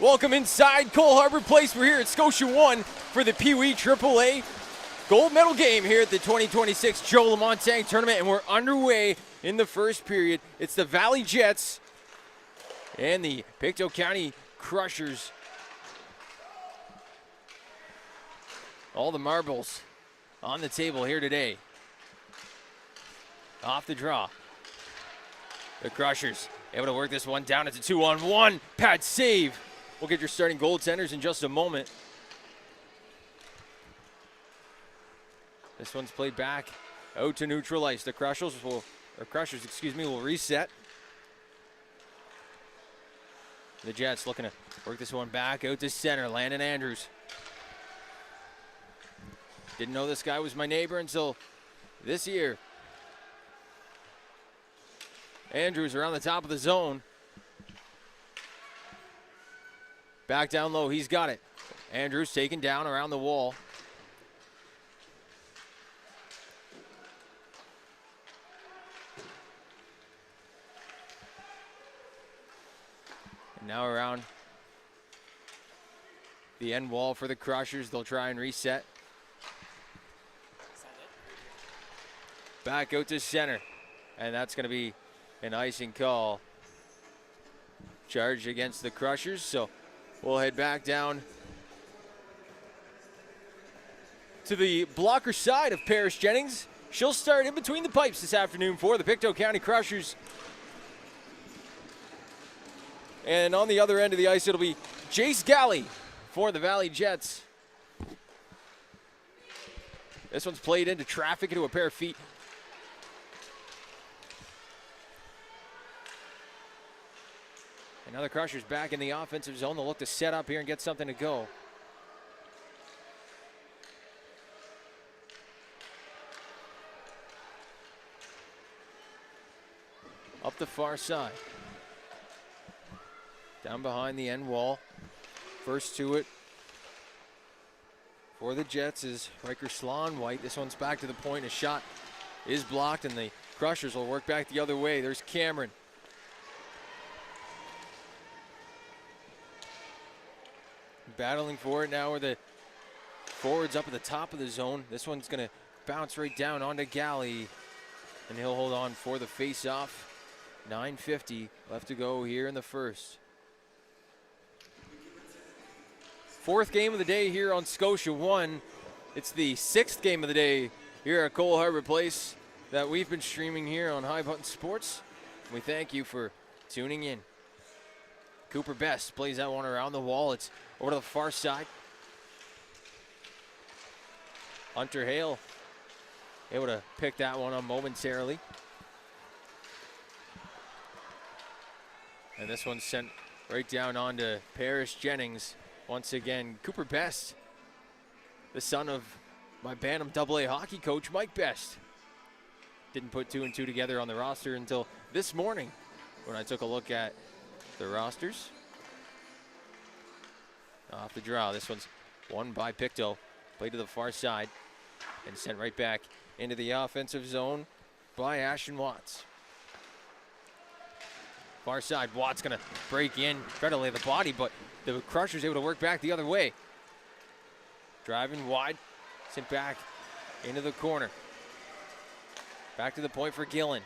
Welcome inside Cole Harbour Place. We're here at Scotia 1 for the Pee Wee AAA gold medal game here at the 2026 Joe LaMontagne Tournament, and we're underway in the first period. It's the Valley Jets and the Pictou County Crushers. All the marbles on the table here today. Off the draw. The Crushers able to work this one down. It's a 2-on-1 pad save. We'll get your starting goaltenders in just a moment. This one's played back out to neutral ice. The Crushers will reset. The Jets looking to work this one back out to center. Landon Andrews. Didn't know this guy was my neighbor until this year. Andrews around the top of the zone. Back down low, he's got it. Andrews taken down around the wall. And now around the end wall for the Crushers. They'll try and reset. Back out to center. And that's going to be an icing call. Charged against the Crushers, so we'll head back down to the blocker side of Paris Jennings. She'll start in between the pipes this afternoon for the Pictou County Crushers. And on the other end of the ice, it'll be Jace Galley for the Valley Jets. This one's played into traffic, into a pair of feet. Now the Crushers back in the offensive zone. They'll look to set up here and get something to go. Up the far side. Down behind the end wall. First to it for the Jets is Riker Sloan White. This one's back to the point. A shot is blocked, and the Crushers will work back the other way. There's Cameron. Battling for it now with the forwards up at the top of the zone. This one's going to bounce right down onto Galley, and he'll hold on for the face-off. 9:50 left to go here in the first. Fourth game of the day here on Scotia 1. It's the sixth game of the day here at Cole Harbour Place that we've been streaming here on High Button Sports. We thank you for tuning in. Cooper Best plays that one around the wall. It's over to the far side. Hunter Hale able to pick that one up momentarily. And this one's sent right down onto Paris Jennings. Once again, Cooper Best, the son of my Bantam AA hockey coach, Mike Best. Didn't put two and two together on the roster until this morning when I took a look at the rosters. Off the draw. This one's won by Pictou. Played to the far side and sent right back into the offensive zone by Ashton Watts. Far side, Watts gonna break in, try to lay the body, but the Crushers able to work back the other way. Driving wide, sent back into the corner. Back to the point for Gillen.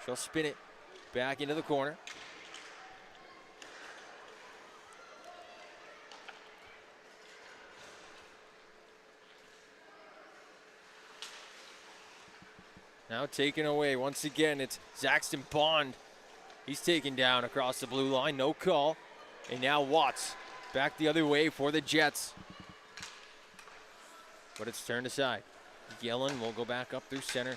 She'll spin it back into the corner. Now taken away. Once again, it's Zaxton Bond. He's taken down across the blue line. No call. And now Watts back the other way for the Jets. But it's turned aside. Gillen will go back up through center.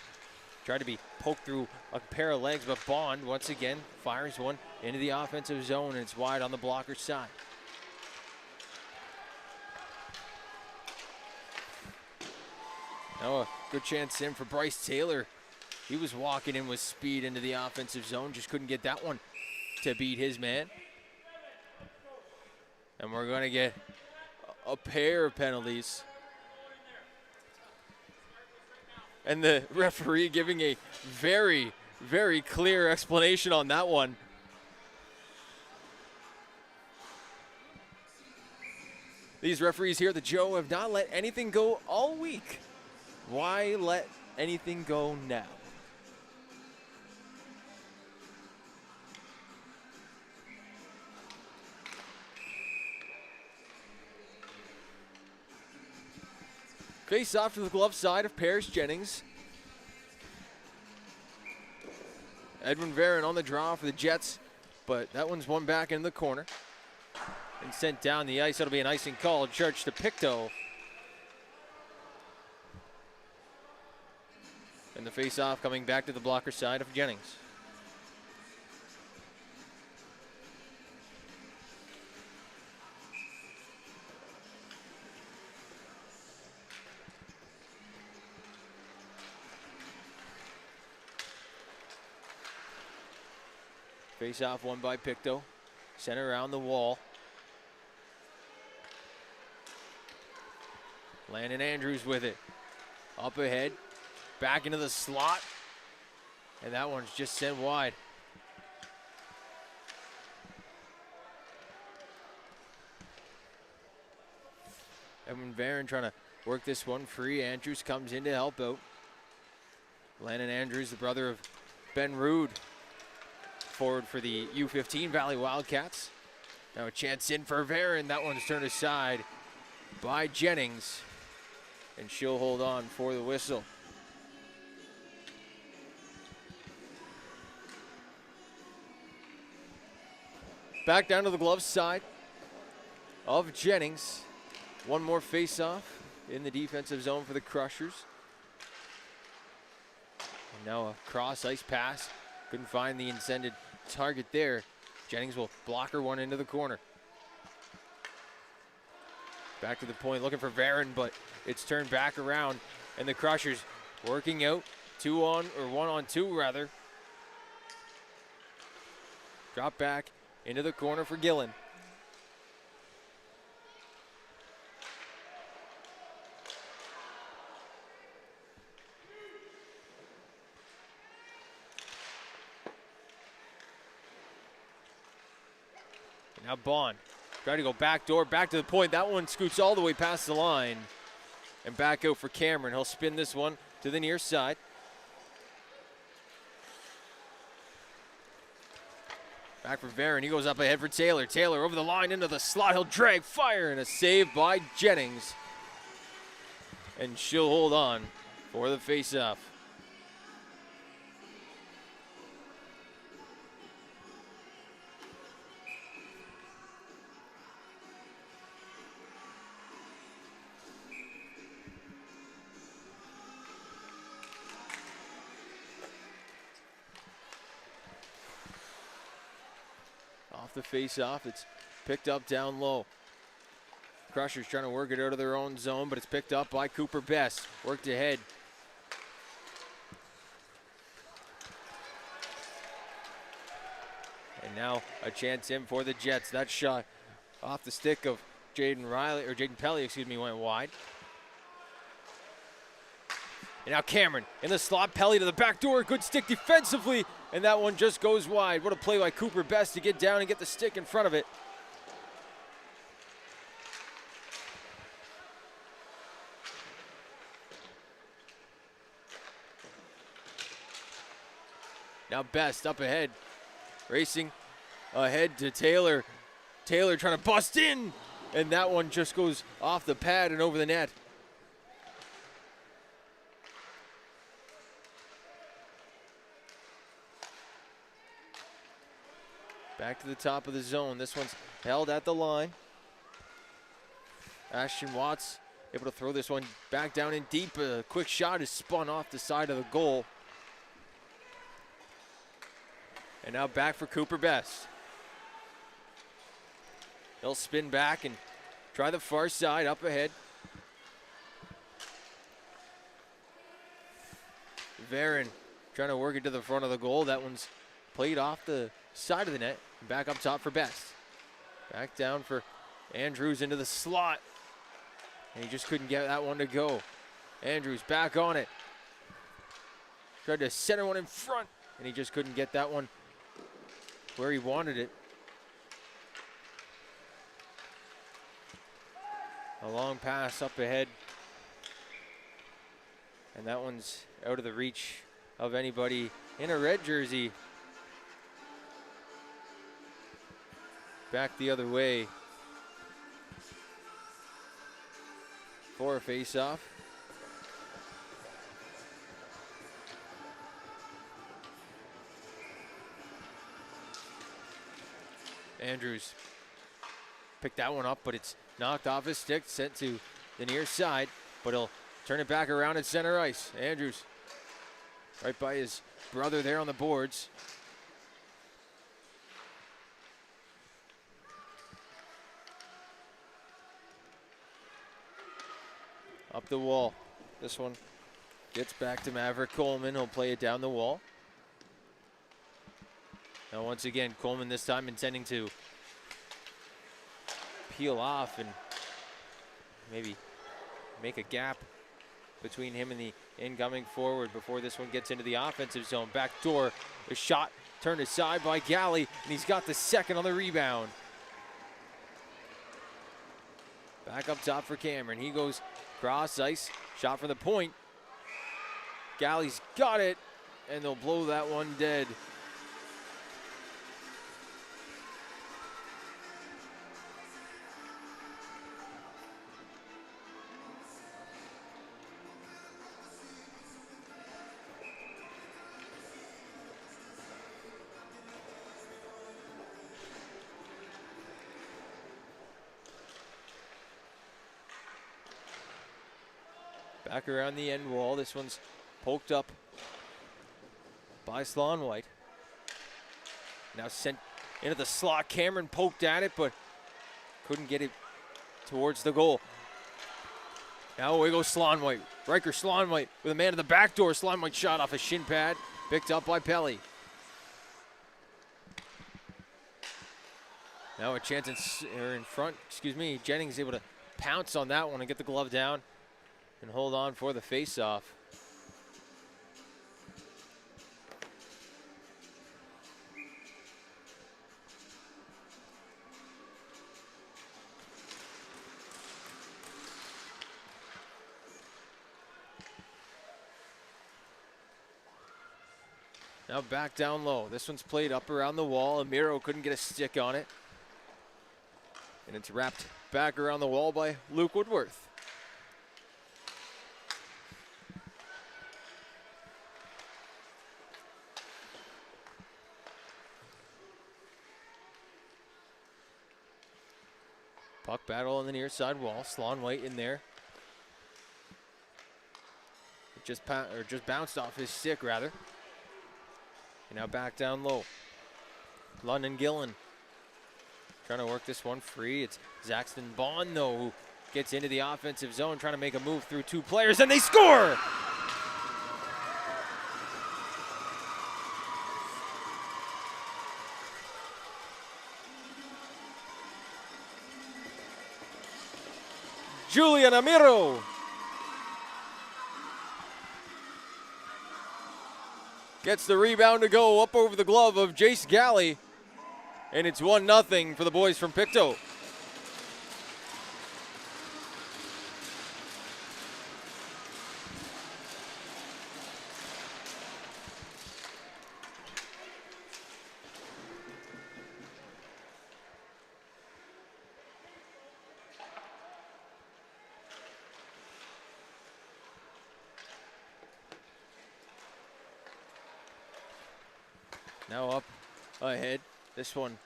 Tried to be poked through a pair of legs, but Bond once again fires one into the offensive zone, and it's wide on the blocker side. Now a good chance in for Bryce Taylor. He was walking in with speed into the offensive zone, just couldn't get that one to beat his man. And we're going to get a pair of penalties. And the referee giving a very, very clear explanation on that one. These referees here at the Joe have not let anything go all week. Why let anything go now? Face off to the glove side of Paris Jennings. Edwin Varon on the draw for the Jets, but that one's won back in the corner and sent down the ice. That'll be an icing call, charged to Pictou. And the face-off coming back to the blocker side of Jennings. Face-off won by Pictou. Center around the wall. Landon Andrews with it. Up ahead. Back into the slot. And that one's just sent wide. Edwin Varon trying to work this one free. Andrews comes in to help out. Landon Andrews, the brother of Ben Rude, forward for the U15 Valley Wildcats. Now a chance in for Varon. That one's turned aside by Jennings. And she'll hold on for the whistle. Back down to the glove side of Jennings. One more face-off in the defensive zone for the Crushers. And now a cross ice pass. Couldn't find the intended target there. Jennings will block her one into the corner. Back to the point, looking for Varon, but it's turned back around, and the Crushers working out 1-on-2 rather. Drop back into the corner for Gillen. Now Bond, trying to go back door, back to the point. That one scoots all the way past the line. And back out for Cameron. He'll spin this one to the near side. Back for Varon. He goes up ahead for Taylor. Taylor over the line into the slot. He'll drag fire, and a save by Jennings. And she'll hold on for the faceoff. Off the face-off, it's picked up down low. Crushers trying to work it out of their own zone, but it's picked up by Cooper Best. Worked ahead. And now a chance in for the Jets. That shot off the stick of Jaden Pelly, went wide. And now Cameron in the slot. Pelly to the back door. Good stick defensively. And that one just goes wide. What a play by Cooper Best to get down and get the stick in front of it. Now Best up ahead. Racing ahead to Taylor. Taylor trying to bust in. And that one just goes off the pad and over the net. Back to the top of the zone. This one's held at the line. Ashton Watts able to throw this one back down in deep. A quick shot is spun off the side of the goal. And now back for Cooper Best. He'll spin back and try the far side up ahead. Varon trying to work it to the front of the goal. That one's played off the side of the net. Back up top for Best. Back down for Andrews into the slot. And he just couldn't get that one to go. Andrews back on it. Tried to center one in front, and he just couldn't get that one where he wanted it. A long pass up ahead. And that one's out of the reach of anybody in a red jersey. Back the other way for a face-off. Andrews picked that one up, but it's knocked off his stick, sent to the near side, but he'll turn it back around at center ice. Andrews right by his brother there on the boards. Up the wall. This one gets back to Maverick Coleman. He'll play it down the wall. Now once again, Coleman this time intending to peel off and maybe make a gap between him and the incoming forward before this one gets into the offensive zone. Back door, the shot turned aside by Galley, and he's got the second on the rebound. Back up top for Cameron. He goes cross ice, shot from the point. Galley's got it, and they'll blow that one dead. Back around the end wall. This one's poked up by Slon White. Now sent into the slot. Cameron poked at it, but couldn't get it towards the goal. Now away goes Slon White. Riker Slon White with a man in the back door. Slon White shot off a shin pad. Picked up by Pelly. Now a chance in front. Jennings able to pounce on that one and get the glove down and hold on for the face-off. Now back down low. This one's played up around the wall. Amiro couldn't get a stick on it. And it's wrapped back around the wall by Luke Woodworth. Puck battle on the near side wall. Slon White in there. It just bounced off his stick, rather. And now back down low. London Gillen trying to work this one free. It's Zaxton Bond, though, who gets into the offensive zone, trying to make a move through two players, and they score! Julian Amiro gets the rebound to go up over the glove of Jace Galley, and it's 1-0 for the boys from Pictou. Now up ahead. This one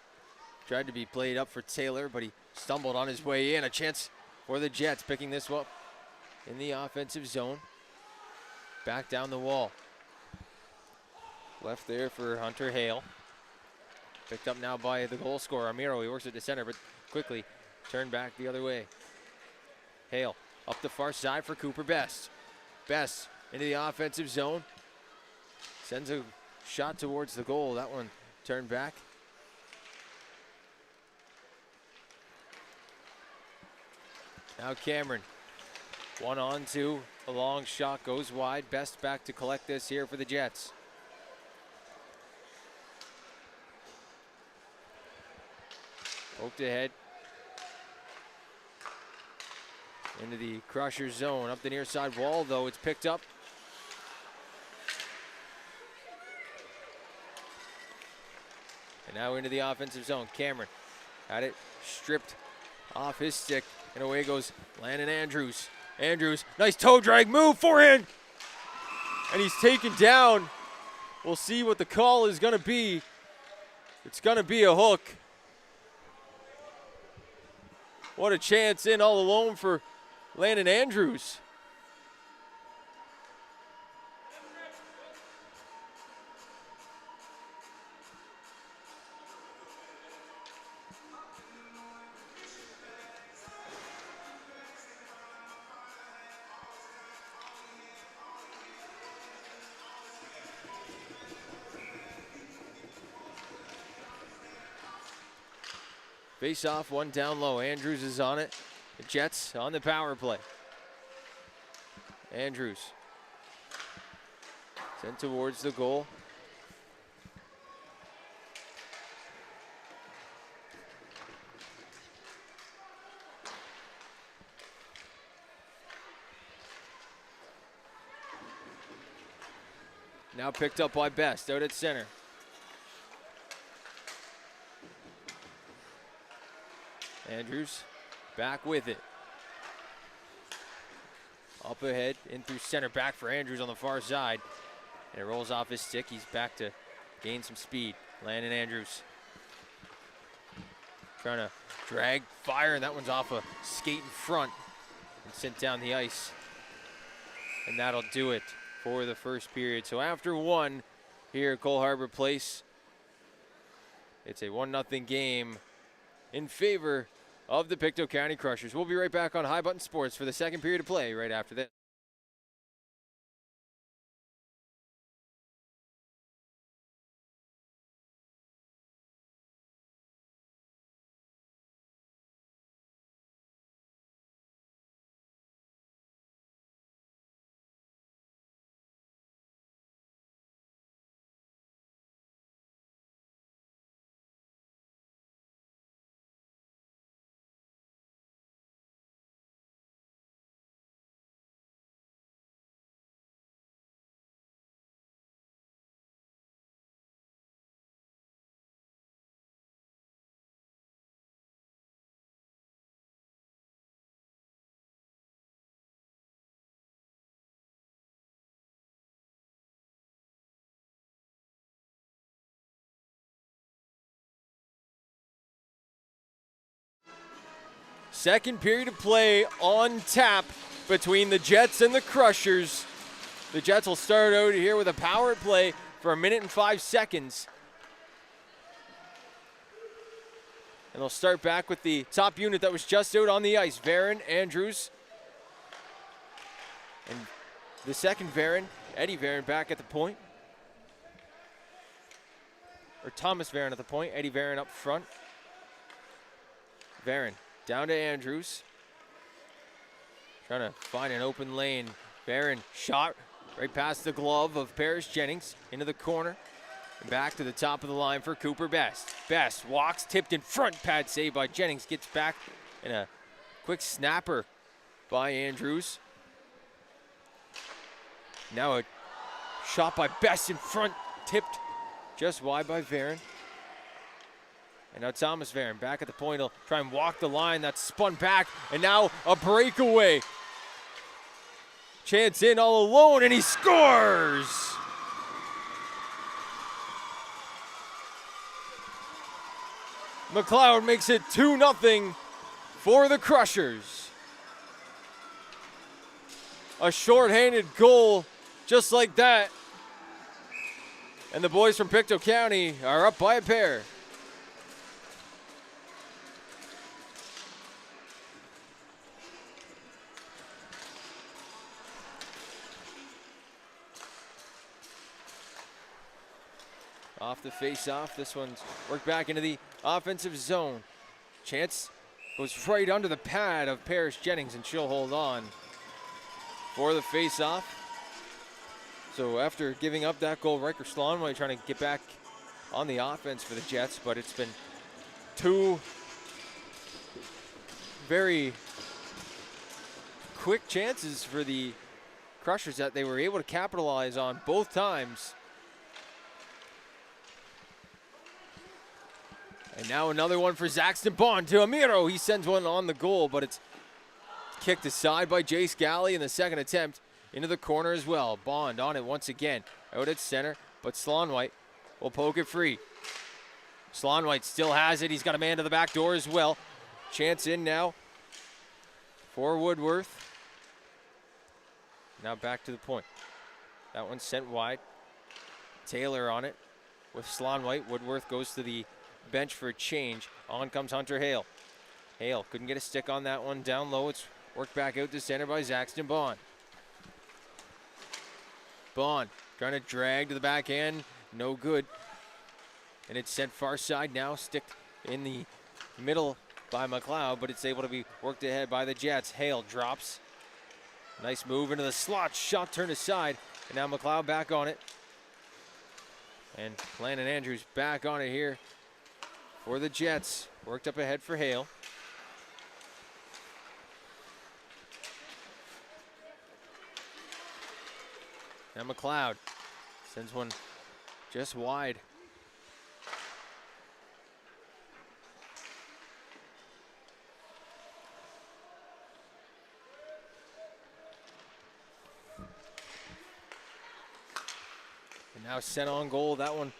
tried to be played up for Taylor, but he stumbled on his way in. A chance for the Jets, picking this up in the offensive zone. Back down the wall. Left there for Hunter Hale. Picked up now by the goal scorer, Amiro. He works at the center, but quickly turned back the other way. Hale up the far side for Cooper Best. Best into the offensive zone. Sends a shot towards the goal. That one turned back. Now Cameron. 1-on-2. A long shot goes wide. Best back to collect this here for the Jets. Poked ahead. Into the Crusher zone. Up the near side wall, though. It's picked up. And now into the offensive zone. Cameron had it stripped off his stick. And away goes Landon Andrews. Andrews, nice toe drag move, forehand. And he's taken down. We'll see what the call is going to be. It's going to be a hook. What a chance in all alone for Landon Andrews. Face off, one down low. Andrews is on it. The Jets on the power play. Andrews sent towards the goal. Now picked up by Best out at center. Andrews back with it. Up ahead, in through center, back for Andrews on the far side. And it rolls off his stick. He's back to gain some speed. Landon Andrews trying to drag, fire, and that one's off a skate in front and sent down the ice. And that'll do it for the first period. So after one here at Cole Harbour Place, it's a 1-0 game in favor of the Pictou County Crushers. We'll be right back on High Button Sports for the second period of play right after this. Second period of play on tap between the Jets and the Crushers. The Jets will start out here with a power play for 1 minute and 5 seconds. And they'll start back with the top unit that was just out on the ice. Varon, Andrews. And the second Varon, Eddie Varon, back at the point. Or Thomas Varon at the point, Eddie Varon up front. Varon down to Andrews. Trying to find an open lane. Varon shot right past the glove of Paris Jennings into the corner. And back to the top of the line for Cooper Best. Best walks, tipped in front, pad save by Jennings. Gets back and a quick snapper by Andrews. Now a shot by Best in front, tipped just wide by Varon. And now Thomas Varon back at the point. He'll try and walk the line. That's spun back. And now a breakaway. Chance in all alone, and he scores! McLeod makes it 2-0 for the Crushers. A shorthanded goal just like that. And the boys from Pictou County are up by a pair. Off the face-off, this one's worked back into the offensive zone. Chance goes right under the pad of Paris Jennings, and she'll hold on for the face-off. So after giving up that goal, Riker Slonway trying to get back on the offense for the Jets, but it's been two very quick chances for the Crushers that they were able to capitalize on both times. And now another one for Zaxton Bond to Amiro. He sends one on the goal, but it's kicked aside by Jace Galley in the second attempt into the corner as well. Bond on it once again, out at center, but Slonwhite will poke it free. Slonwhite still has it. He's got a man to the back door as well. Chance in now for Woodworth. Now back to the point. That one's sent wide. Taylor on it with Slonwhite. Woodworth goes to the bench for a change. On comes Hunter Hale. Hale couldn't get a stick on that one. Down low, it's worked back out to center by Zaxton Bond. Bond trying to drag to the back end. No good. And it's sent far side now. Sticked in the middle by McLeod, but it's able to be worked ahead by the Jets. Hale drops. Nice move into the slot. Shot turned aside. And now McLeod back on it. And Landon Andrews back on it here for the Jets. Worked up ahead for Hale. Now McLeod sends one just wide. And now sent on goal, that one.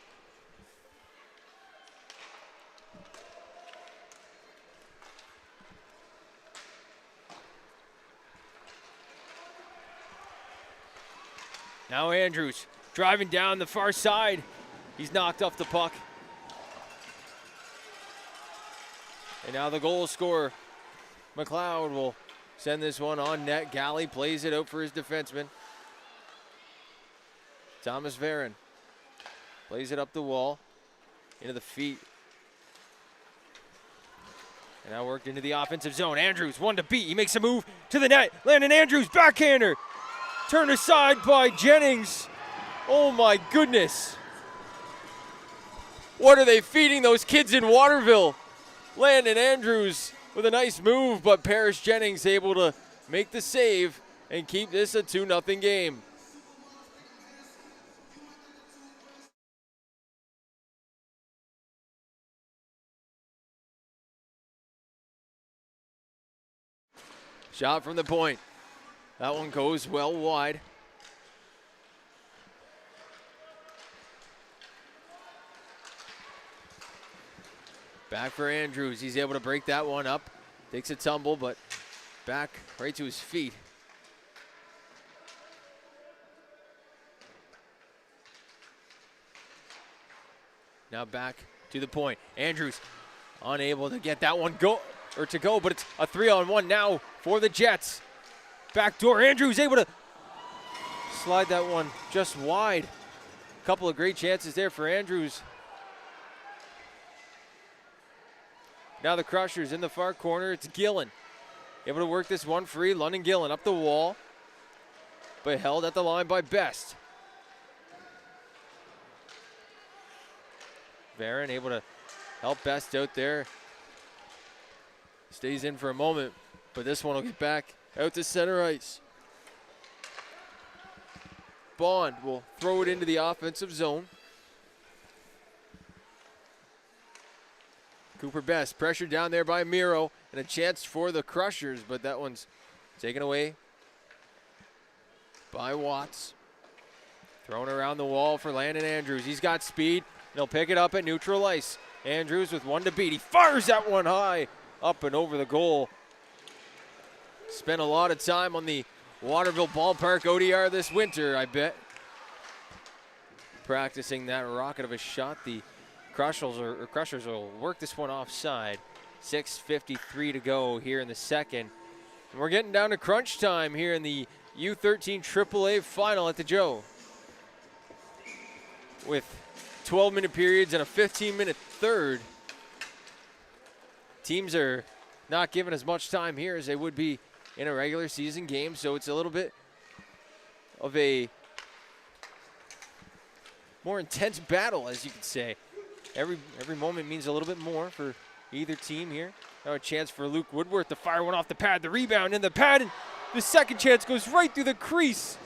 Now Andrews driving down the far side. He's knocked off the puck. And now the goal scorer, McLeod, will send this one on net. Galley plays it out for his defenseman. Thomas Varon plays it up the wall, into the feet. And now worked into the offensive zone. Andrews, one to beat. He makes a move to the net. Landon Andrews, backhander. Turned aside by Jennings. Oh my goodness. What are they feeding those kids in Waterville? Landon Andrews with a nice move, but Paris Jennings able to make the save and keep this a 2-0 game. Shot from the point. That one goes well wide. Back for Andrews. He's able to break that one up. Takes a tumble, but back right to his feet. Now back to the point. Andrews unable to get that one go, but it's a 3-on-1 now for the Jets. Backdoor, Andrews able to slide that one just wide. A couple of great chances there for Andrews. Now the Crushers in the far corner, it's Gillen. Able to work this one free, London Gillen up the wall, but held at the line by Best. Varon able to help Best out there. Stays in for a moment, but this one will get back out to center ice. Bond will throw it into the offensive zone. Cooper Best pressured down there by Miro, and a chance for the Crushers, but that one's taken away by Watts. Thrown around the wall for Landon Andrews. He's got speed, and he'll pick it up at neutral ice. Andrews with one to beat. He fires that one high, up and over the goal. Spent a lot of time on the Waterville Ballpark ODR this winter, I bet. Practicing that rocket of a shot. The Crushers will work this one offside. 6:53 to go here in the second. And we're getting down to crunch time here in the U13Aaa final at the Joe. With 12-minute periods and a 15-minute third. Teams are not given as much time here as they would be in a regular season game, so it's a little bit of a more intense battle, as you could say. Every moment means a little bit more for either team here. Now a chance for Luke Woodworth to fire one off the pad. The rebound in the pad, and The second chance goes right through the crease.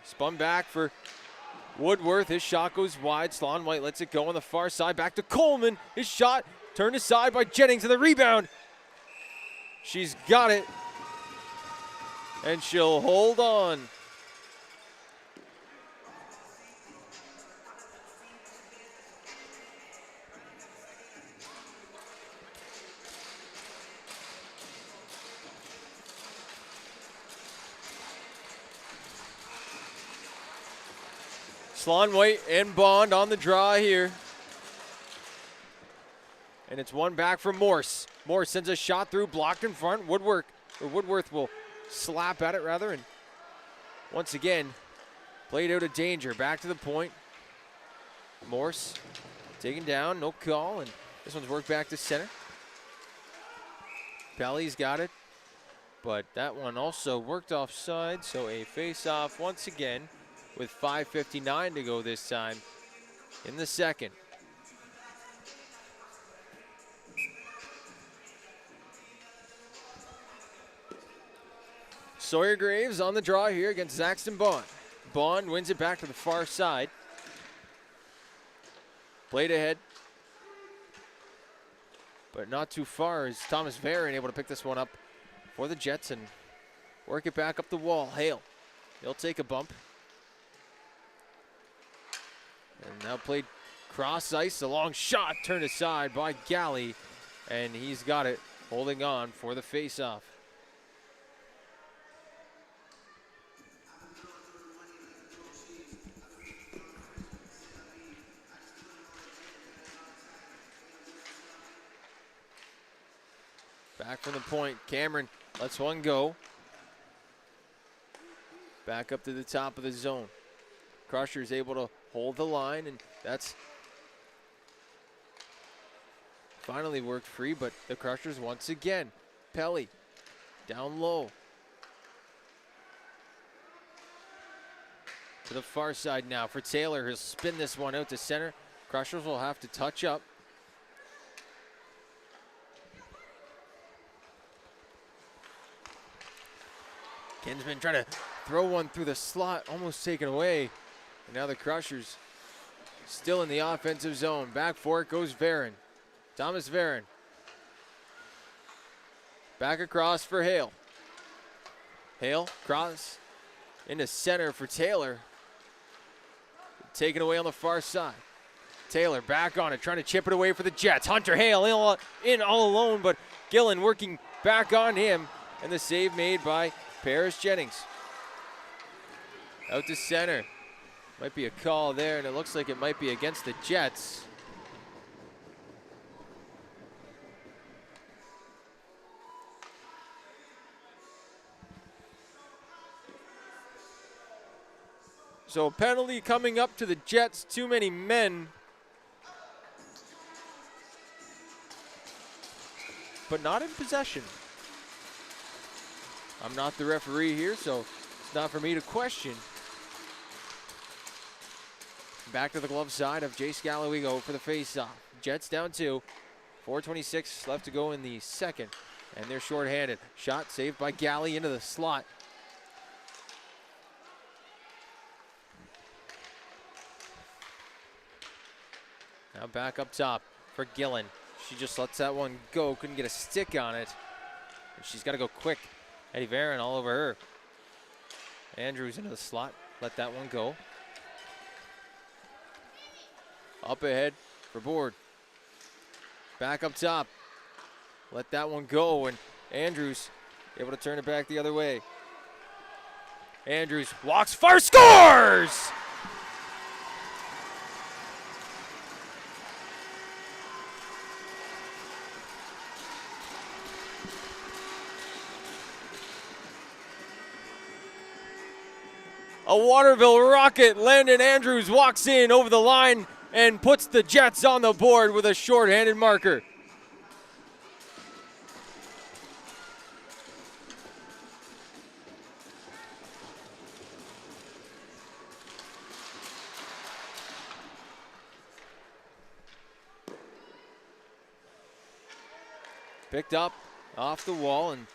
Spun back for Woodworth. His shot goes wide. Sloan White lets it go on the far side. Back to Coleman. His shot turned aside by Jennings, and the rebound. She's got it. And she'll hold on. Sloan White and Bond on the draw here. And it's one back from Morse. Morse sends a shot through, blocked in front. Woodworth will slap at it rather. And once again, played out of danger. Back to the point. Morse taken down, no call. And this one's worked back to center. Pelly's got it. But that one also worked offside. So a face-off once again with 5:59 to go this time in the second. Sawyer Graves on the draw here against Zaxton Bond. Bond wins it back to the far side. Played ahead, but not too far as Thomas Varon able to pick this one up for the Jets and work it back up the wall. Hale, he'll take a bump. And now played cross ice, a long shot turned aside by Galley, and he's got it, holding on for the face-off. Back from the point, Cameron lets one go. Back up to the top of the zone. Crusher's able to hold the line, and that's finally worked free, but the Crushers once again. Pelly down low. To the far side now for Taylor. He'll spin this one out to center. Crushers will have to touch up. Kinsman trying to throw one through the slot, almost taken away. And now the Crushers still in the offensive zone. Back for it goes Varon. Thomas Varon. Back across for Hale. Hale, cross into center for Taylor. Taken away on the far side. Taylor back on it, trying to chip it away for the Jets. Hunter Hale in all alone, but Gillen working back on him. And the save made by Paris Jennings. Out to center. Might be a call there, and it looks like it might be against the Jets. So a penalty coming up to the Jets. Too many men. But not in possession. I'm not the referee here, so it's not for me to question. Back to the glove side of Jace Galloway go for the face-off. Jets down 2. 4:26 left to go in the second, and they're shorthanded. Shot saved by Galley into the slot. Now back up top for Gillen. She just lets that one go. Couldn't get a stick on it. And she's got to go quick. Eddie Varon all over her. Andrews into the slot. Let that one go. Up ahead for Board. Back up top. Let that one go, and Andrews able to turn it back the other way. Andrews walks far, scores! A Waterville rocket. Landon Andrews walks in over the line and puts the Jets on the board with a shorthanded marker. Picked up off the wall, and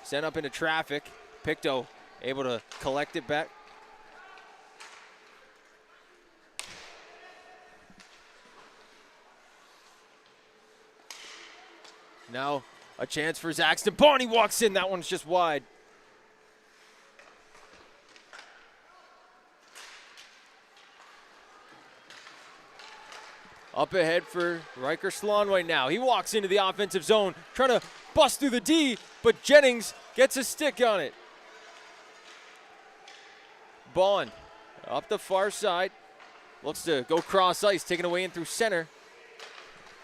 Sent up into traffic. Pictou able to collect it back. Now a chance for Zaxton. Bonnie walks in. That one's just wide. Up ahead for Riker Slonway now. He walks into the offensive zone, trying to bust through the D, but Jennings gets a stick on it. Bond up the far side. Looks to go cross ice, taken away in through center.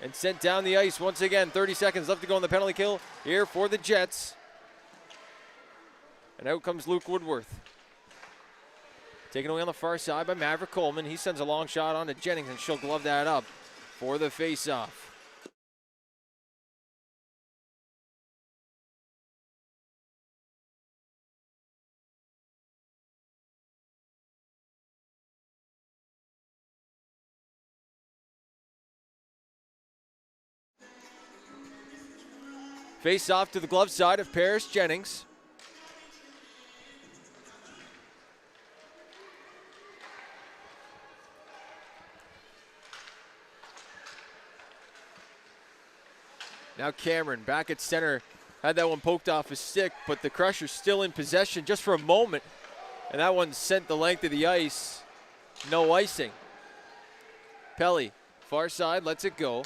And sent down the ice once again. 30 seconds left to go on the penalty kill here for the Jets. And out comes Luke Woodworth. Taken away on the far side by Maverick Coleman. He sends a long shot on to Jennings, and she'll glove that up for the face-off. Face off to the glove side of Paris Jennings. Now Cameron back at center. Had that one poked off his stick, but the Crushers still in possession just for a moment. And that one sent the length of the ice. No icing. Pelly, far side, lets it go.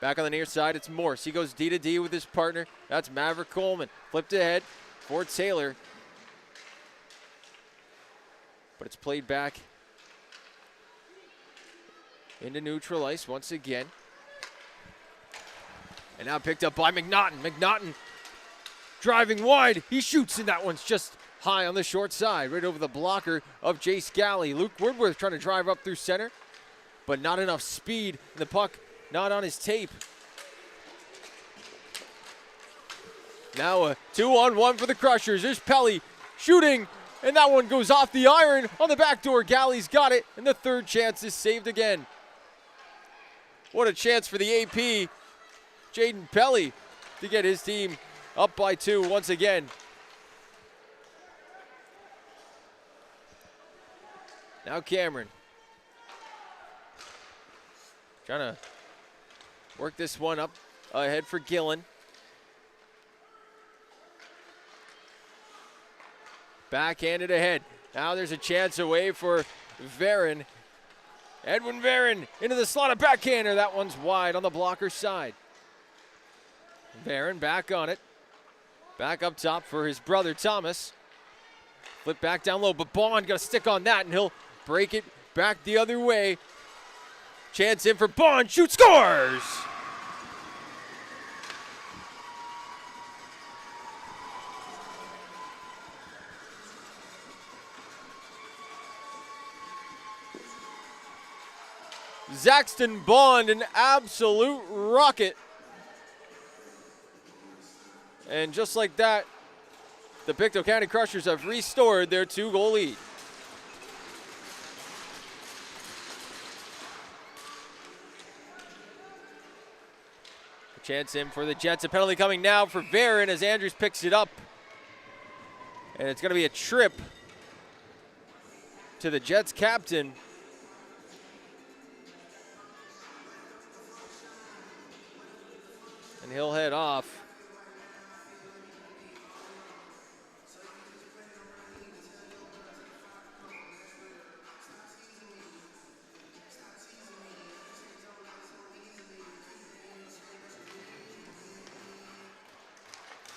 Back on the near side, it's Morse. He goes D to D with his partner. That's Maverick Coleman. Flipped ahead for Taylor. But it's played back into neutral ice once again. And now picked up by McNaughton. McNaughton driving wide. He shoots, and that one's just high on the short side, right over the blocker of Jace Galley. Luke Woodworth trying to drive up through center, but not enough speed. The puck not on his tape. Now a 2-on-1 for the Crushers. There's Pelly shooting, and that one goes off the iron on the back door. Galley's got it, and the third chance is saved again. What a chance for the AP. Jaden Pelly to get his team up by 2 once again. Now Cameron trying to work this one up ahead for Gillen. Backhanded ahead. Now there's a chance away for Varon. Edwin Varon into the slot of backhander. That one's wide on the blocker side. Varon back on it. Back up top for his brother Thomas. Flip back down low, but Bond got a stick on that, and he'll break it back the other way. Chance in for Bond. Shoot, scores! Zaxton Bond, an absolute rocket. And just like that, the Pictou County Crushers have restored their 2-goal lead. A chance in for the Jets. A penalty coming now for Varon as Andrews picks it up. And it's going to be a trip to the Jets captain. And he'll head off.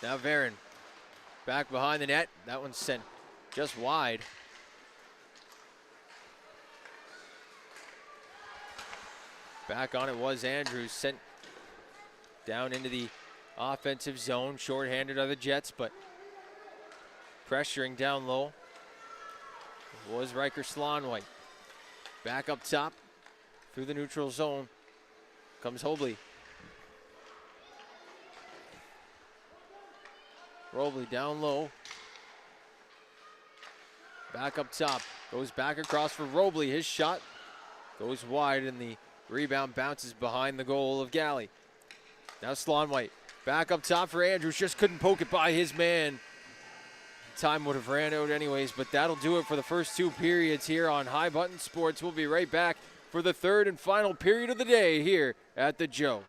Now Varon back behind the net. That one's sent just wide. Back on it was Andrews, sent down into the offensive zone. Short-handed are the Jets, but pressuring down low was Riker Slonway. Back up top through the neutral zone comes Hobley. Robley down low. Back up top. Goes back across for Robley. His shot goes wide, and the rebound bounces behind the goal of Galley. Now Slonway Back up top for Andrews, just couldn't poke it by his man. Time would have ran out anyways, but that'll do it for the first 2 periods here on High Button Sports. We'll be right back for the 3rd and final period of the day here at the Joe.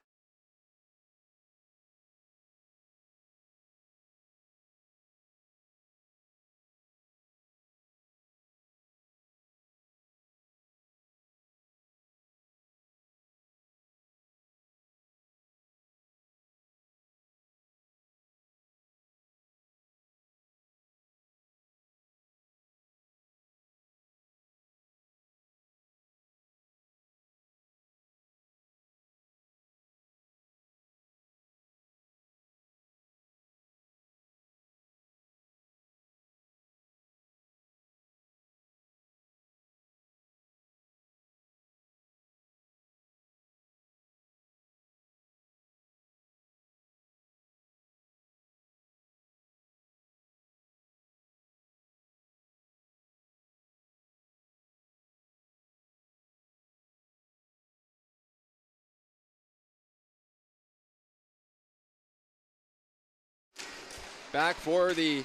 Back for the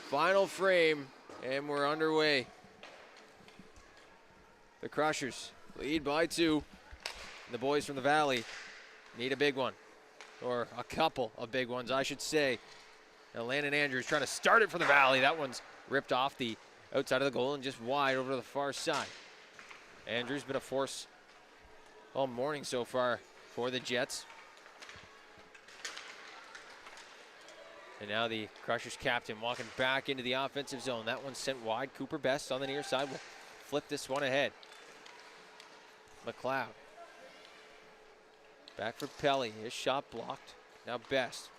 final frame, and we're underway. The Crushers lead by 2. The boys from the Valley need a big one, or a couple of big ones, I should say. Now Landon Andrews trying to start it for the Valley. That one's ripped off the outside of the goal and just wide over to the far side. Andrews been a force all morning so far for the Jets. And now the Crushers captain walking back into the offensive zone. That one's sent wide. Cooper Best on the near side will flip this one ahead. McLeod. Back for Pelly. His shot blocked. Now Best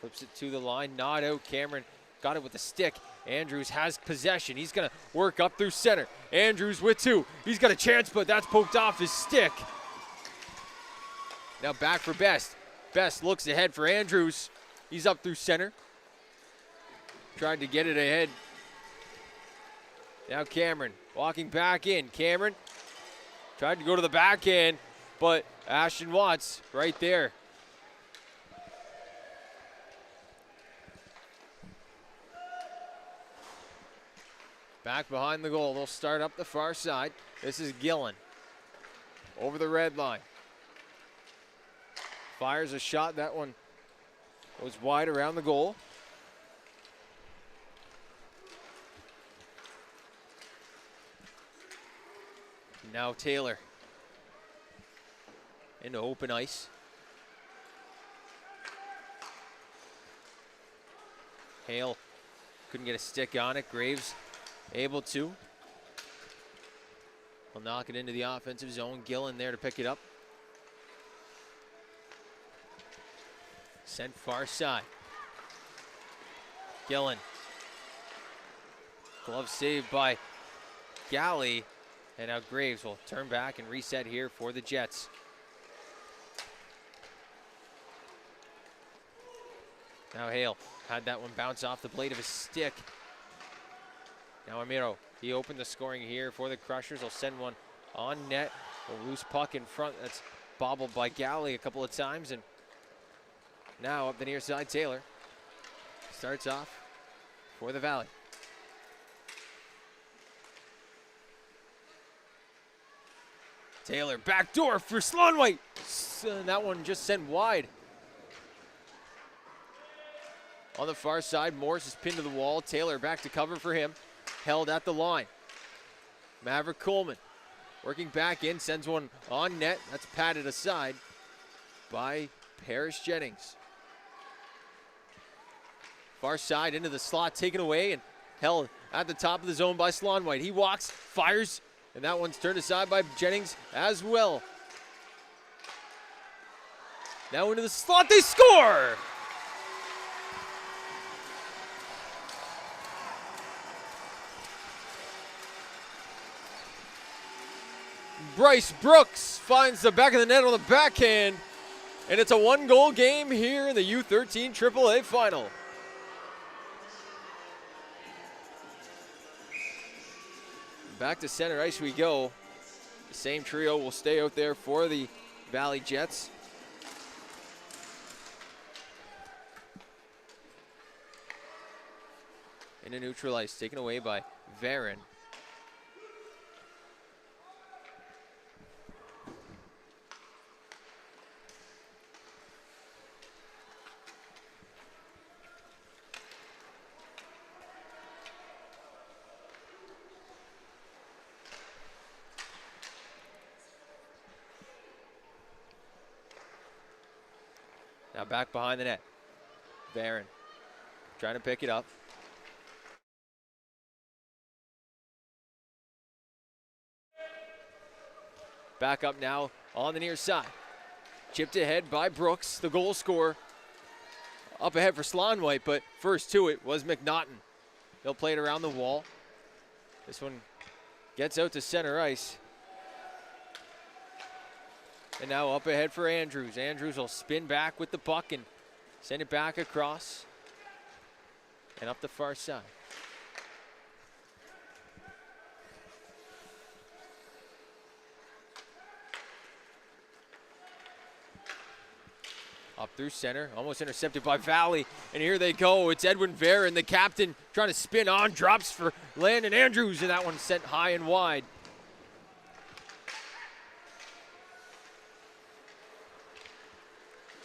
flips it to the line. Not out. Cameron got it with the stick. Andrews has possession. He's going to work up through center. Andrews with 2. He's got a chance, but that's poked off his stick. Now back for Best. Best looks ahead for Andrews. He's up through center. Tried to get it ahead. Now Cameron walking back in. Cameron tried to go to the backhand, but Ashton Watts right there. Back behind the goal. They'll start up the far side. This is Gillen. Over the red line. Fires a shot. That one goes wide around the goal. Now Taylor into open ice. Hale couldn't get a stick on it. Graves able to. Will knock it into the offensive zone. Gillen there to pick it up. Sent far side. Gillen. Glove saved by Galley. And now Graves will turn back and reset here for the Jets. Now Hale had that one bounce off the blade of his stick. Now Amiro, he opened the scoring here for the Crushers. He'll send one on net. A loose puck in front that's bobbled by Galley a couple of times. And now up the near side, Taylor starts off for the Valley. Taylor, backdoor for Slonwhite. That one just sent wide. On the far side, Morris is pinned to the wall. Taylor back to cover for him. Held at the line. Maverick Coleman working back in, sends one on net. That's patted aside by Parrish Jennings. Far side into the slot, taken away and held at the top of the zone by Slonwhite. He walks, fires, and that one's turned aside by Jennings as well. Now into the slot, they score! Bryce Brooks finds the back of the net on the backhand, and it's a 1-goal game here in the U13Aaa Final. Back to center ice we go. The same trio will stay out there for the Valley Jets. into neutral ice, taken away by Varon. Now back behind the net. Varon trying to pick it up. Back up now on the near side. Chipped ahead by Brooks, the goal scorer. Up ahead for Slonwhite, but first to it was McNaughton. He'll play it around the wall. This one gets out to center ice. And now up ahead for Andrews. Andrews will spin back with the puck and send it back across and up the far side. Up through center, almost intercepted by Valley. And here they go, it's Edwin Varon, the captain, trying to spin on, drops for Landon Andrews, and that one sent high and wide.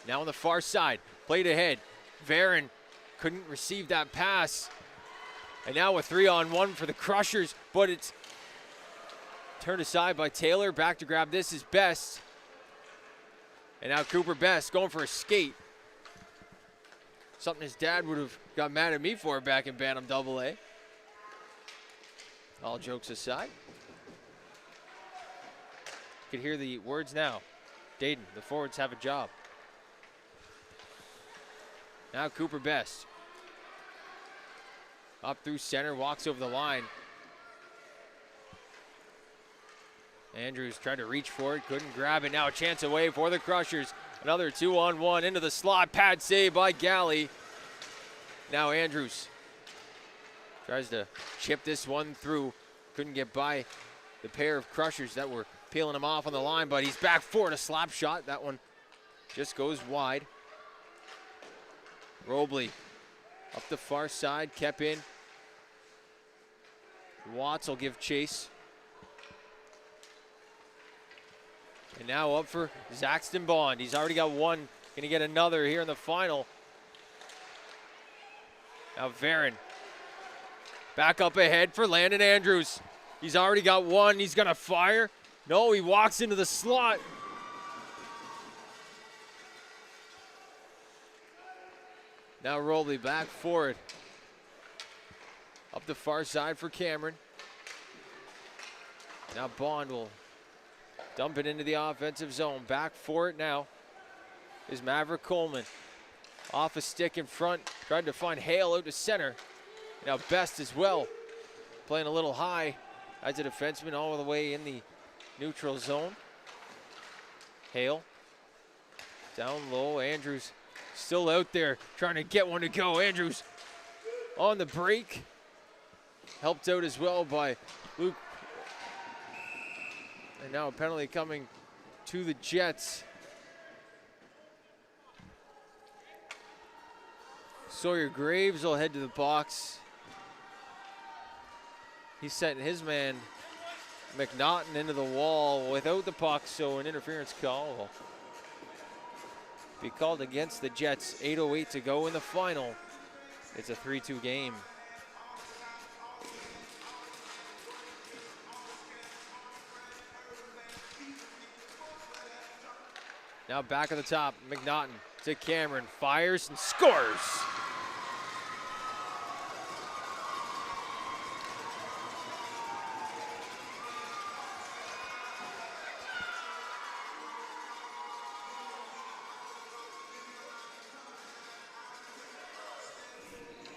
Now on the far side, played ahead. Varon couldn't receive that pass. And now a 3-on-1 for the Crushers, but it's turned aside by Taylor. Back to grab this is Best. And now Cooper Best going for a skate. Something his dad would have got mad at me for back in Bantam AA. All jokes aside. You can hear the words now. Dayton, the forwards have a job. Now Cooper Best. Up through center, walks over the line. Andrews tried to reach for it, couldn't grab it. Now a chance away for the Crushers. Another 2-on-1 into the slot. Pad save by Galley. Now Andrews tries to chip this one through. Couldn't get by the pair of Crushers that were peeling him off on the line, but he's back for it, a slap shot. That one just goes wide. Robley up the far side, kept in. Watts will give chase. And now up for Zaxton Bond. He's already got one, gonna get another here in the final. Now Varon back up ahead for Landon Andrews. He's already got one, he's gonna fire. No, he walks into the slot. Now Robley back for it. Up the far side for Cameron. Now Bond will dump it into the offensive zone. Back for it now is Maverick Coleman. Off a stick in front, tried to find Hale out to center. Now Best as well, playing a little high as a defenseman all the way in the neutral zone. Hale down low, Andrews still out there trying to get one to go. Andrews on the break. Helped out as well by Luke. And now a penalty coming to the Jets. Sawyer Graves will head to the box. He's setting his man McNaughton into the wall without the puck, so an interference call will be called against the Jets. 8:08 to go in the final. It's a 3-2 game. Now back at the top, McNaughton to Cameron, fires and scores.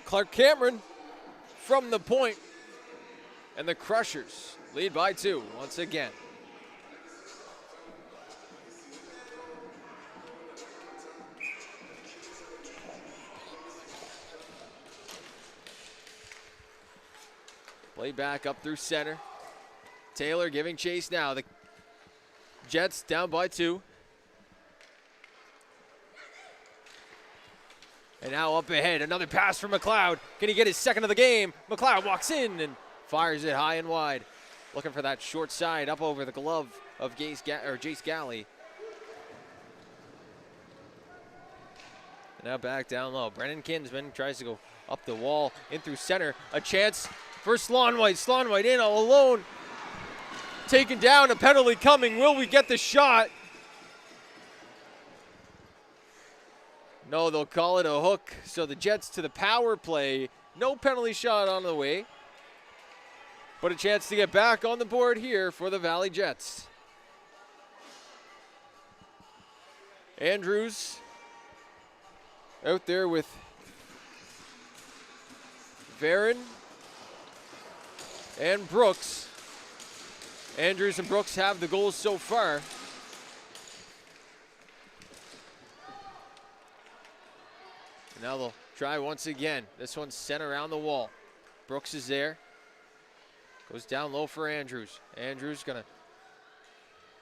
Clark Cameron from the point, and the Crushers lead by 2 once again. Play back up through center. Taylor giving chase now. The Jets down by 2. And now up ahead, another pass from McLeod. Can he get his second of the game? McLeod walks in and fires it high and wide. Looking for that short side up over the glove of Jace Galley. And now back down low. Brennan Kinsman tries to go up the wall, in through center. A chance for Slonwhite. Slonwhite in all alone. Taken down, a penalty coming. Will we get the shot? No, they'll call it a hook. So the Jets to the power play. No penalty shot on the way. But a chance to get back on the board here for the Valley Jets. Andrews out there with Varon and Brooks. Andrews and Brooks have the goals so far. And now they'll try once again. This one's sent around the wall. Brooks is there. Goes down low for Andrews. Andrews gonna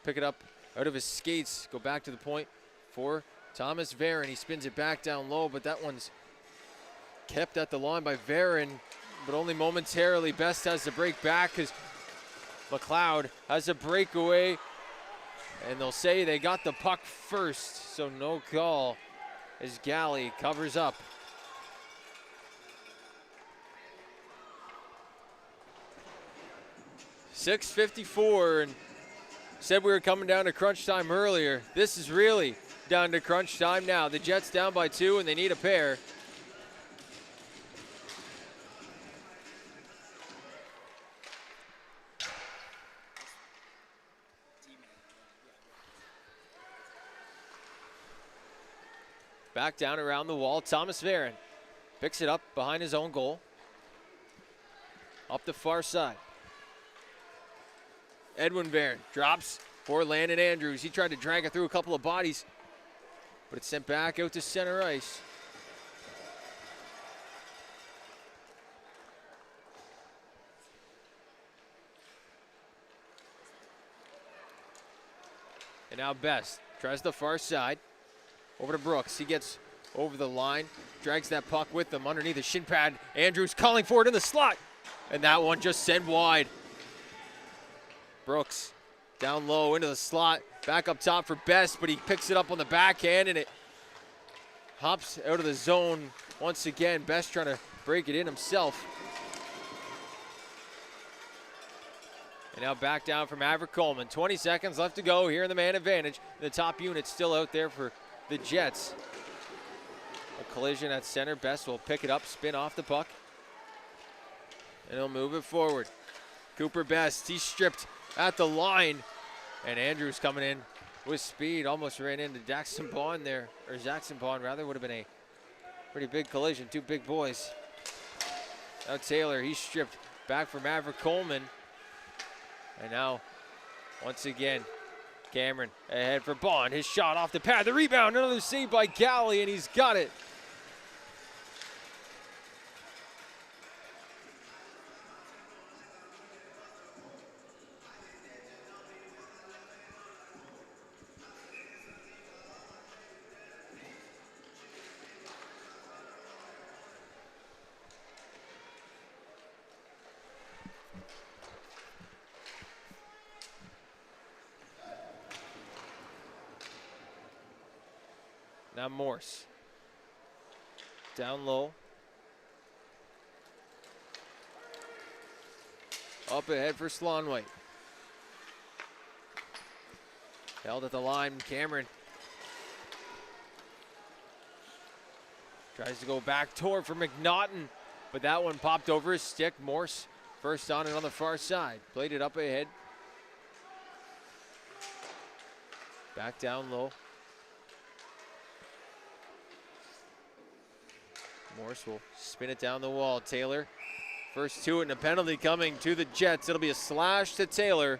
pick it up out of his skates. Go back to the point for Thomas Varon. He spins it back down low, but that one's kept at the line by Varon, but only momentarily. Best has to break back because McLeod has a breakaway, and they'll say they got the puck first, so no call as Galley covers up. .654, and said we were coming down to crunch time earlier. This is really down to crunch time now. The Jets down by 2, and they need a pair. Back down around the wall, Thomas Varon picks it up behind his own goal. Up the far side. Edwin Varon drops for Landon Andrews. He tried to drag it through a couple of bodies, but it's sent back out to center ice. And now Best tries the far side. Over to Brooks. He gets over the line, drags that puck with him underneath the shin pad. Andrews calling for it in the slot, and that one just sent wide. Brooks down low into the slot, back up top for Best, but he picks it up on the backhand, and it hops out of the zone once again. Best trying to break it in himself. And now back down from Maverick Coleman. 20 seconds left to go here in the man advantage. The top unit still out there for the Jets. A collision at center. Best will pick it up, spin off the puck, and he'll move it forward. Cooper Best, he's stripped at the line, and Andrews coming in with speed. Almost ran into Jackson Bond there, or Jackson Bond rather. Would have been a pretty big collision. Two big boys. Now Taylor, he's stripped back for Maverick Coleman. And now, once again, Cameron ahead for Bond. His shot off the pad. The rebound, another save by Galley, and he's got it. Now Morse. Down low. Up ahead for Slonwhite. Held at the line, Cameron. Tries to go back toward for McNaughton, but that one popped over his stick. Morse first on it on the far side. Played it up ahead. Back down low. Morse will spin it down the wall. Taylor, first to it, and a penalty coming to the Jets. It'll be a slash to Taylor.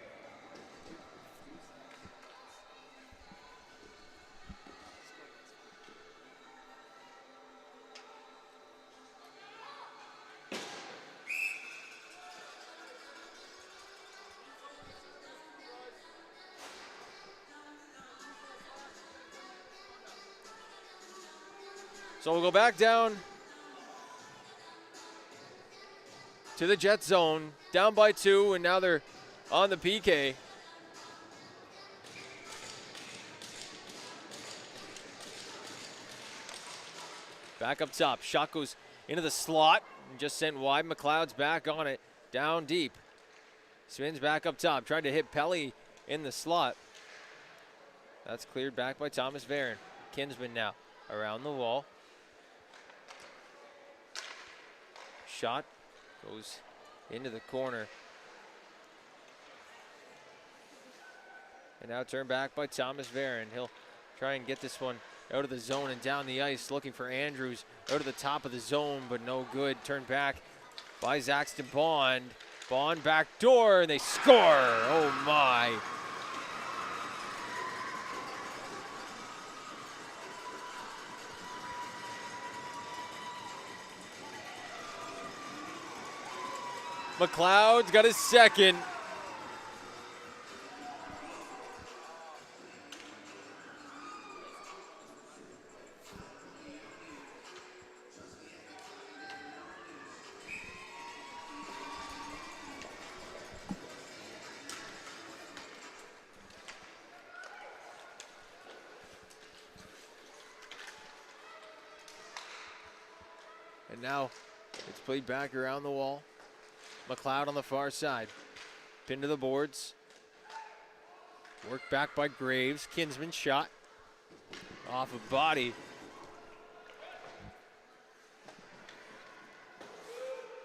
So we'll go back down to the Jet zone, down by 2, and now they're on the PK. Back up top, shot goes into the slot and just sent wide. McLeod's back on it, down deep. Spins back up top, tried to hit Pelly in the slot. That's cleared back by Thomas Varon. Kinsman now around the wall. Shot goes into the corner. And now turned back by Thomas Varon. He'll try and get this one out of the zone and down the ice, looking for Andrews out of the top of the zone, but no good. Turned back by Zaxton Bond. Bond back door, and they score. Oh my. McLeod's got his second. And now it's played back around the wall. McLeod on the far side. Pinned to the boards. Worked back by Graves. Kinsman shot. Off a body.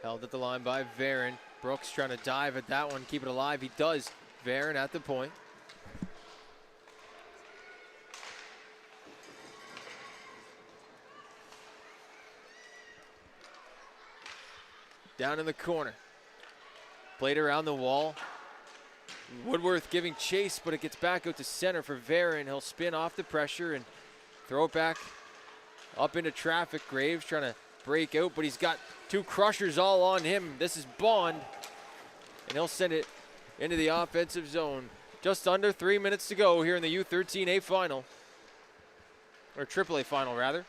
Held at the line by Varon. Brooks trying to dive at that one. Keep it alive. He does. Varon at the point. Down in the corner. Played around the wall. Woodworth giving chase, but it gets back out to center for Varon. He'll spin off the pressure and throw it back up into traffic. Graves trying to break out, but he's got 2 crushers all on him. This is Bond, and he'll send it into the offensive zone. Just under 3 minutes to go here in the U13A final, or AAA final rather.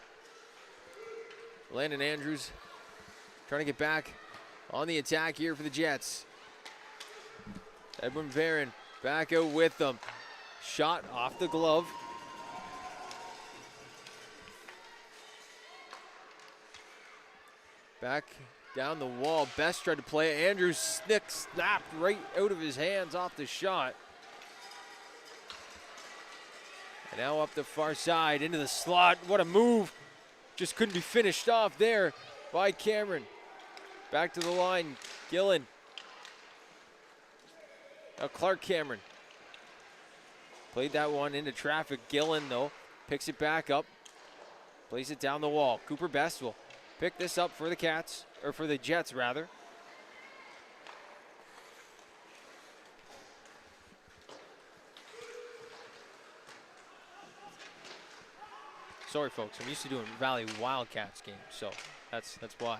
Landon Andrews trying to get back on the attack here for the Jets. Edwin Varon back out with them. Shot off the glove. Back down the wall. Best tried to play. Andrews snapped right out of his hands off the shot. And now up the far side into the slot. What a move. Just couldn't be finished off there by Cameron. Back to the line. Gillen. Now Clark Cameron. Played that one into traffic. Gillen, though, picks it back up. Plays it down the wall. Cooper Best will pick this up for the Cats, or for the Jets, rather. Sorry, folks. I'm used to doing Valley Wildcats games, so that's why.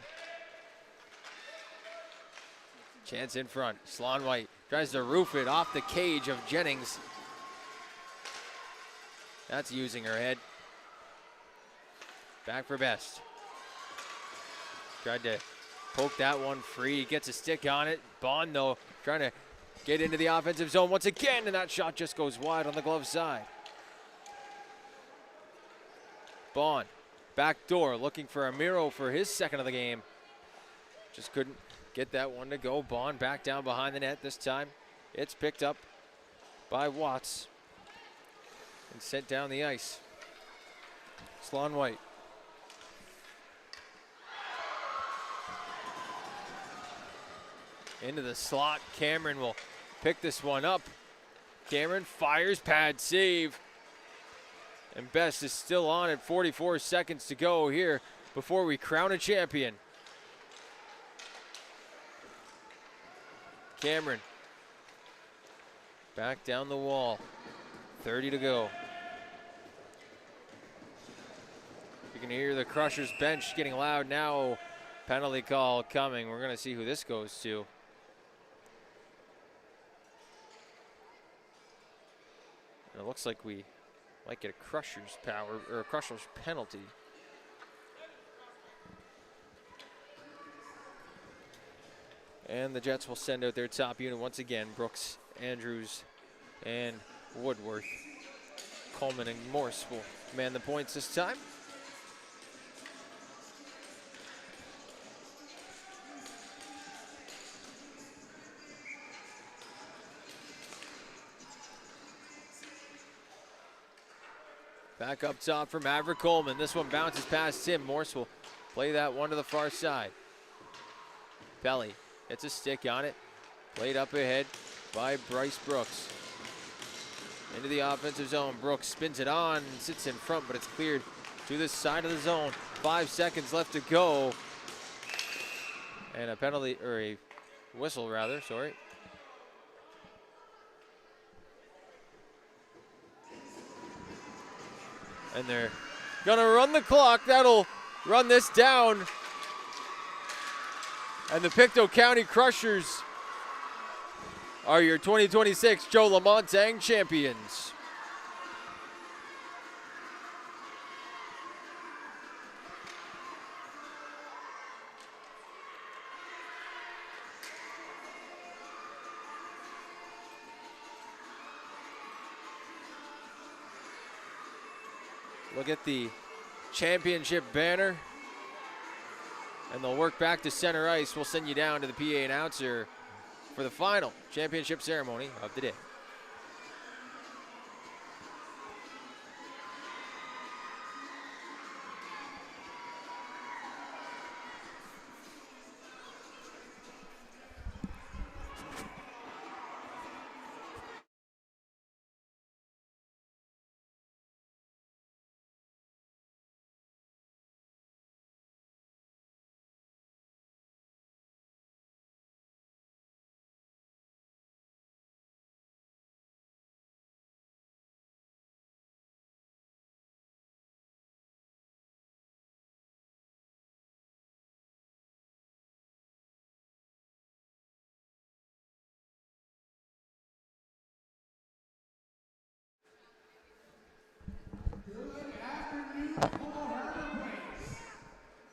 Chance in front. Slon White tries to roof it off the cage of Jennings. That's using her head. Back for Best. Tried to poke that one free. Gets a stick on it. Bond, though, trying to get into the offensive zone once again, and that shot just goes wide on the glove side. Bond, back door, looking for Amiro for his second of the game. Just couldn't get that one to go. Bond back down behind the net this time. It's picked up by Watts and sent down the ice. Slon White. Into the slot. Cameron will pick this one up. Cameron fires, pad save. And Best is still on at 44 seconds to go here before we crown a champion. Cameron back down the wall. 30 to go. You can hear the Crushers bench getting loud now. Penalty call coming. We're going to see who this goes to. And it looks like we might get a Crushers power, or a Crushers penalty. And the Jets will send out their top unit once again. Brooks, Andrews, and Woodworth. Coleman and Morse will command the points this time. Back up top for Maverick Coleman. This one bounces past him. Morse will play that one to the far side. Pelly gets a stick on it. Played up ahead by Bryce Brooks. Into the offensive zone. Brooks spins it on and sits in front, but it's cleared to the side of the zone. 5 seconds left to go. And a penalty, or a whistle rather, sorry. And they're gonna run the clock. That'll run this down. And the Pictou County Crushers are your 2026 Joe Lamontang champions. Look at the championship banner. And they'll work back to center ice. We'll send you down to the PA announcer for the final championship ceremony of the day.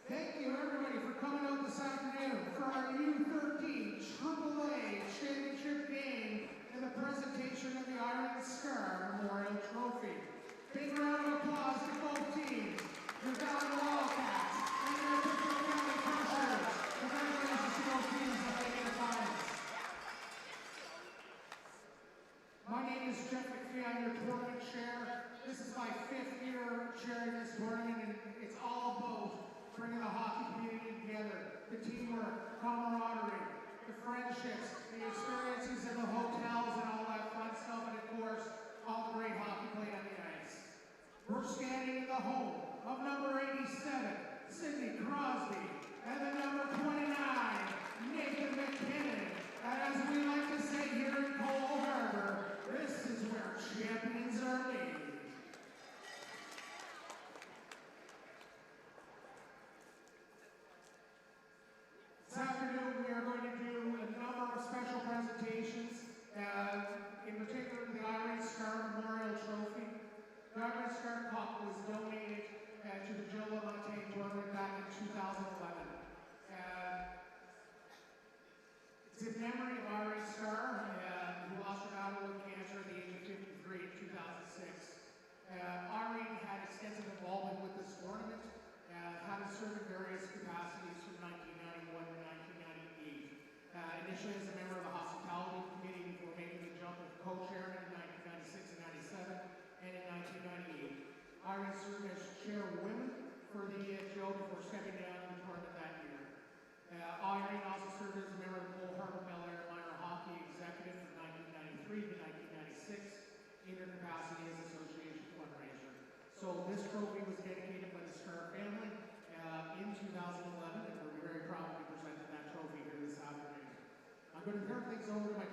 Thank you everybody for coming out this afternoon for our U13Aaa Championship game and the presentation of the Iron Scar Memorial Trophy. Big round of applause to both teams. Your Valley Wildcats and your Pictou County Crushers. Congratulations to both teams on making the finals. My name is Jeff McPhee. I'm your tournament chair. This is my 5th year chairing this tournament, and it's all about bringing the hockey community together, the teamwork, camaraderie, the friendships, the experiences in the hotels and all that fun stuff, and of course, all the great hockey played on the ice. We're standing in the home of number 87, Sidney Crosby, and the number 29, Nathan McKinnon. And as we like to say here in Cole Harbor, this is where champions are made. This afternoon we are going to do a number of special presentations, in particular the Iron Scar Memorial Trophy. The Iron Scar Cup was donated to the Joe Lamontang tournament back in 2011. It's in memory of Iron Scar, who lost her battle with cancer at the age of 53 in 2006. Irene had extensive involvement with this tournament, having served in various capacities from 1991 to 1998. Initially as a member of the hospitality committee before making the jump of co-chairman in 1996 and 97, and in 1998. Irene served as chair of women for the Joe before stepping down in the tournament that year. Irene also served as a member of the Cole Harbor Bel Air Minor Hockey Executive from 1993 to 1996 in her capacity as association fundraiser. So this trophy was dedicated by the Scar family in 2011, and we're very proud to be presenting that trophy here this afternoon. I'm going to turn things over to my